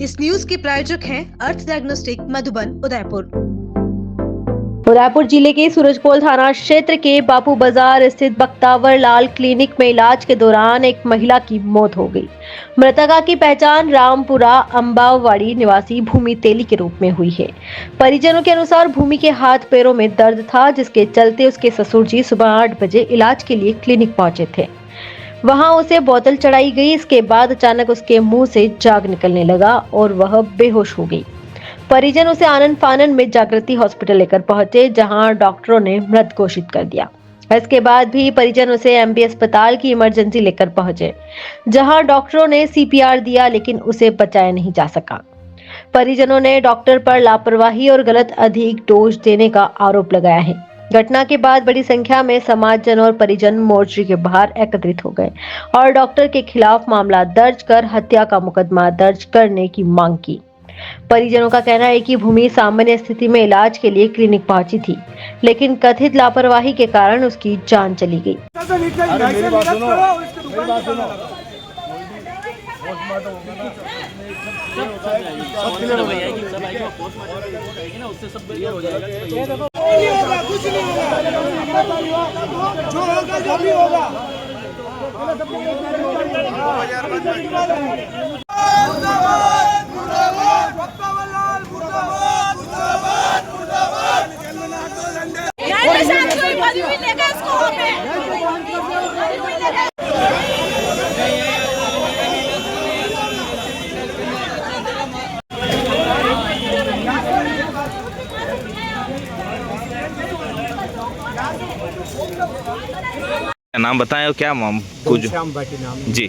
इस न्यूज के प्रायोजक हैं अर्थ डायग्नोस्टिक मधुबन उदयपुर। उदयपुर जिले के सूरजपोल थाना क्षेत्र के बापू बाजार स्थित बख्तावर लाल क्लिनिक में इलाज के दौरान एक महिला की मौत हो गई। मृतका की पहचान रामपुरा अंबावाड़ी निवासी भूमि तेली के रूप में हुई है। परिजनों के अनुसार भूमि के हाथ पैरों में दर्द था, जिसके चलते उसके ससुर जी सुबह 8 बजे इलाज के लिए क्लिनिक पहुंचे थे। वहां उसे बोतल चढ़ाई गई। इसके बाद अचानक उसके मुंह से झाग निकलने लगा और वह बेहोश हो गई। परिजन उसे आनन फानन में जागृति हॉस्पिटल लेकर पहुंचे, जहां डॉक्टरों ने मृत घोषित कर दिया। इसके बाद भी परिजन उसे एमबी अस्पताल की इमरजेंसी लेकर पहुंचे, जहां डॉक्टरों ने सीपीआर दिया, लेकिन उसे बचाया नहीं जा सका। परिजनों ने डॉक्टर पर लापरवाही और गलत अधिक डोज देने का आरोप लगाया है। घटना के बाद बड़ी संख्या में समाजजन और परिजन मोर्चे के बाहर एकत्रित हो गए और डॉक्टर के खिलाफ मामला दर्ज कर हत्या का मुकदमा दर्ज करने की मांग की। परिजनों का कहना है कि भूमि सामान्य स्थिति में इलाज के लिए क्लिनिक पहुंची थी, लेकिन कथित लापरवाही के कारण उसकी जान चली गई। जो भी होगा नाम बताएं और क्या कुछ श्याम भाटी नाम है। जी।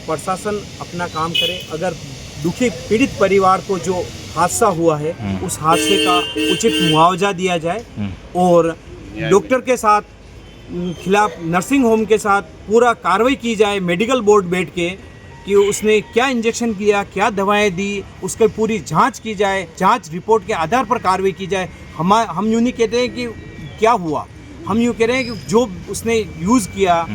प्रशासन अपना काम करे। अगर दुखी पीड़ित परिवार को जो हादसा हुआ है उस हादसे का उचित मुआवजा दिया जाए और डॉक्टर के साथ खिलाफ नर्सिंग होम के साथ पूरा कार्रवाई की जाए। मेडिकल बोर्ड बैठ के कि उसने क्या इंजेक्शन किया, क्या दवाएं दी, उसकी पूरी जांच की जाए। जांच रिपोर्ट के आधार पर कार्रवाई की जाए। हम यूँ नहीं कहते हैं कि क्या हुआ, हम यूँ कह रहे हैं कि जो उसने यूज़ किया,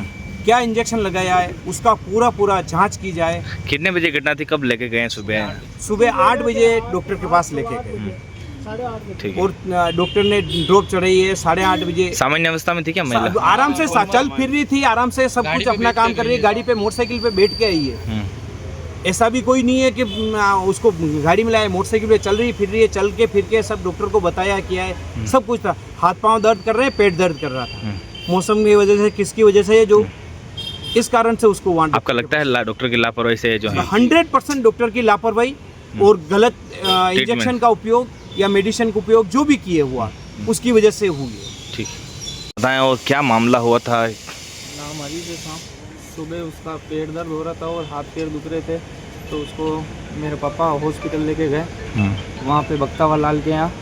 क्या इंजेक्शन लगाया है, उसका पूरा जांच की जाए। कितने बजे घटना थी, कब लेके गए? सुबह 8 बजे डॉक्टर के पास लेके गए। ठीक है। और डॉक्टर ने ड्रॉप चढ़ाई है 8:30 बजे। सामान्य अवस्था में थी क्या महिला? आराम से चल फिर रही थी, आराम से सब कुछ अपना काम कर रही है। गाड़ी पे मोटरसाइकिल पे बैठ के आई है। ऐसा भी कोई नहीं है कि उसको गाड़ी में लाया, मोटरसाइकिल पे चल रही फिर रही है। चल के फिर के सब डॉक्टर को बताया किया है, सब कुछ था। हाथ पांव दर्द कर रहे हैं, पेट दर्द कर रहा था। मौसम की वजह से, किसकी वजह से, जो इस कारण से उसको वहाँ। आपका लगता है डॉक्टर की लापरवाही से जो है? 100% डॉक्टर की लापरवाही और गलत इंजेक्शन का उपयोग या मेडिसिन का उपयोग जो भी किए हुआ उसकी वजह से हुई है। ठीक, बताएं और क्या मामला हुआ था? नाम हरीश था। सुबह उसका पेट दर्द हो रहा था और हाथ पैर दुख रहे थे, तो उसको मेरे पापा हॉस्पिटल लेके गए। वहाँ पे बख्तावर लाल के यहाँ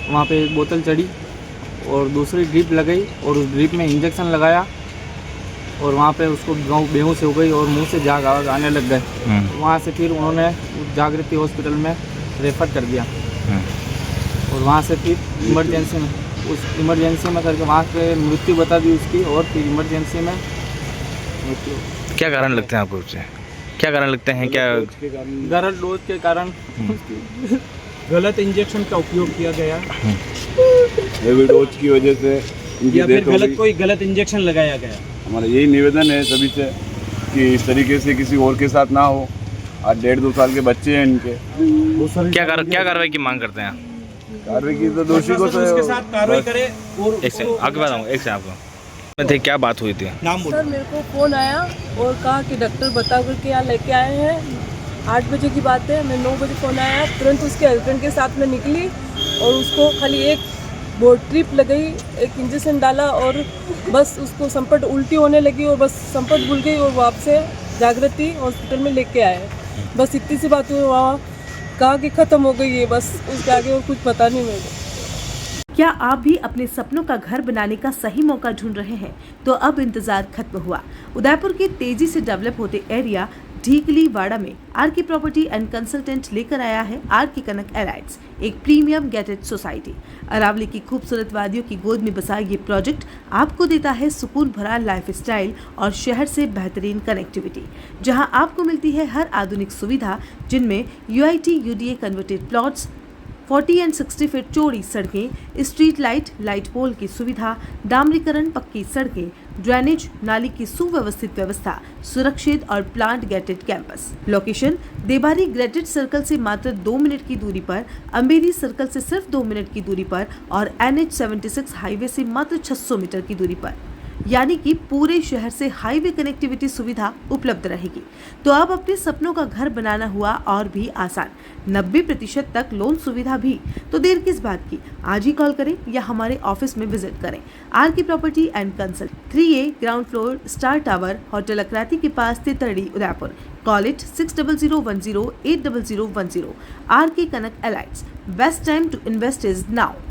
वहाँ पे एक बोतल चढ़ी और दूसरी ड्रिप लगाई और उस ड्रिप में इंजेक्शन लगाया और वहाँ पे उसको बेहोश हो गई और मुंह से झाग आने लग गए। वहाँ से फिर उन्होंने जागृति हॉस्पिटल में रेफर कर दिया और वहाँ से फिर इमरजेंसी में करके वहाँ पे मृत्यु बता दी उसकी। और फिर इमरजेंसी में मृत्यु। क्या कारण लगते हैं आपको? क्या कारण लगते हैं? क्या गलत डोज के कारण? गलत इंजेक्शन का उपयोग किया गया हेवी डोज की वजह से या फिर गलत कोई गलत इंजेक्शन लगाया गया। हमारा यही निवेदन है सभी से कि इस तरीके से किसी और के साथ ना हो। आज 1.5-2 साल के बच्चे हैं इनके। क्या कार्रवाई की मांग करते हैं? कार्रवाई की तो दोषी को तो उसके साथ कार्रवाई करे। और एक से आगे बताऊँ, एक से आपको थे क्या बात हुई थी? नाम बोलो। सर मेरे को फ़ोन आया और कहा कि डॉक्टर बता करके यहाँ लेके आए हैं। 8 बजे की बात है। मैं 9 बजे फ़ोन आया, तुरंत उसके हस्बैंड के साथ में निकली और उसको खाली एक ट्रिप लगाई, एक इंजेक्शन डाला और बस उसको संपट उल्टी होने लगी और बस संपट भूल गई और वापस से जागृति हॉस्पिटल में लेके आए। बस इतनी सी बात हुई। वहाँ कहा कि ख़त्म हो गई है, बस उसके आगे और कुछ पता नहीं मेरे को। क्या आप भी अपने सपनों का घर बनाने का सही मौका ढूंढ रहे हैं? तो अब इंतजार खत्म हुआ। उदयपुर के तेजी से डेवलप होते एरिया ढीकलीवाड़ा में आर के प्रॉपर्टी एंड कंसल्टेंट लेकर आया है आर के कनक एलाइट्स, एक प्रीमियम गेटेड सोसाइटी। अरावली की खूबसूरत वादियों की गोद में बसा ये प्रोजेक्ट आपको देता है सुकून भरा लाइफस्टाइल और शहर से बेहतरीन कनेक्टिविटी, जहां आपको मिलती है हर आधुनिक सुविधा, जिनमें UIT UDA converted plots, 40 and 60 feet चौड़ी सड़कें, स्ट्रीट लाइट पोल की सुविधा, डामरीकरण, पक्की सड़कें, ड्रेनेज, नाली की सुव्यवस्थित व्यवस्था, सुरक्षित और plant gated campus. Location Debari ग्रेटेड सर्कल से मात्र 2 मिनट की दूरी पर, अंबेरी सर्कल से सिर्फ 2 मिनट की दूरी पर और NH76 हाईवे से मात्र 600 मीटर की दूरी पर, यानी कि पूरे शहर से हाईवे कनेक्टिविटी सुविधा उपलब्ध रहेगी। तो अब अपने सपनों का घर बनाना हुआ और भी आसान, 90% तक लोन सुविधा भी। तो देर किस बात की, आज ही कॉल करें या हमारे ऑफिस में विजिट करें। R K property and consult, 3A ground floor, star tower, hotel अक्राती के पास, तितड़ी, Udaipur. Call it 600010 80010। R K Kanak elites, best time to invest is now.